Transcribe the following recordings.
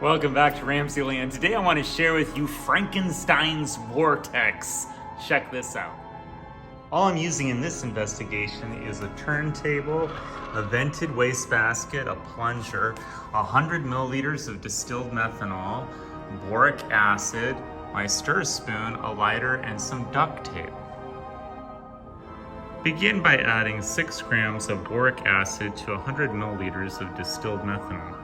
Welcome back to RamZland. Today I want to share with you Frankenstein's Vortex. Check this out. All I'm using in this investigation is a turntable, a vented wastebasket, a plunger, 100 milliliters of distilled methanol, boric acid, my stir spoon, a lighter, and some duct tape. Begin by adding 6 grams of boric acid to 100 milliliters of distilled methanol.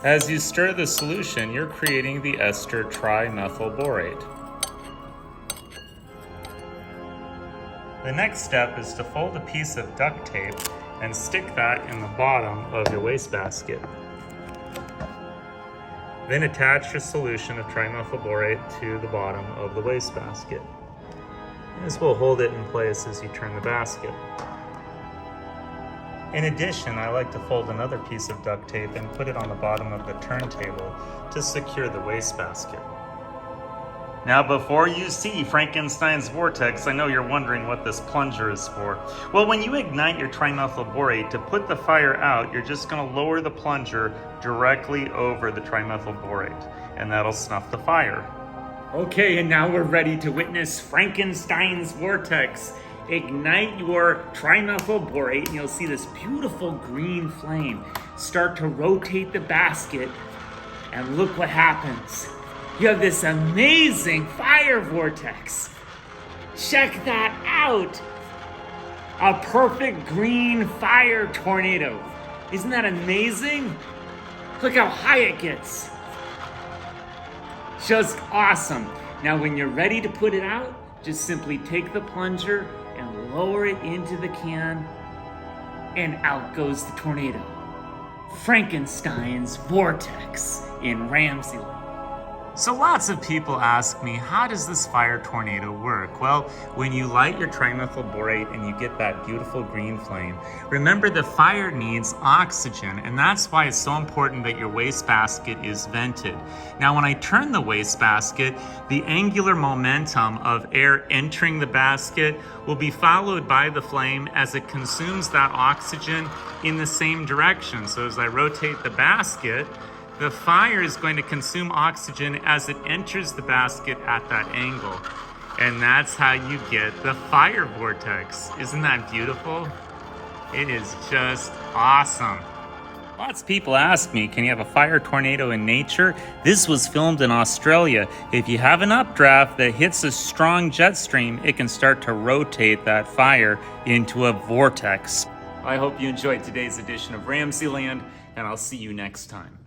As you stir the solution, you're creating the ester trimethyl borate. The next step is to fold a piece of duct tape and stick that in the bottom of your wastebasket. Then attach your solution of trimethyl borate to the bottom of the wastebasket. This will hold it in place as you turn the basket. In addition, I like to fold another piece of duct tape and put it on the bottom of the turntable to secure the wastebasket. Now, before you see Frankenstein's Vortex, I know you're wondering what this plunger is for. Well, when you ignite your trimethyl borate, to put the fire out, you're just going to lower the plunger directly over the trimethyl borate, and that'll snuff the fire. Okay, and now we're ready to witness Frankenstein's Vortex. Ignite your trimethyl borate and you'll see this beautiful green flame start to rotate the basket, and look what happens. You have this amazing fire vortex. Check that out. A perfect green fire tornado. Isn't that amazing? Look how high it gets. Just awesome. Now when you're ready to put it out, just simply take the plunger and lower it into the can, and out goes the tornado. Frankenstein's Vortex in RamZland. So lots of people ask me, how does this fire tornado work? Well, when you light your trimethyl borate and you get that beautiful green flame, remember the fire needs oxygen, and that's why it's so important that your wastebasket is vented. Now, when I turn the wastebasket, the angular momentum of air entering the basket will be followed by the flame as it consumes that oxygen in the same direction. So as I rotate the basket, the fire is going to consume oxygen as it enters the basket at that angle. And that's how you get the fire vortex. Isn't that beautiful? It is just awesome. Lots of people ask me, can you have a fire tornado in nature? This was filmed in Australia. If you have an updraft that hits a strong jet stream, it can start to rotate that fire into a vortex. I hope you enjoyed today's edition of RamZland, and I'll see you next time.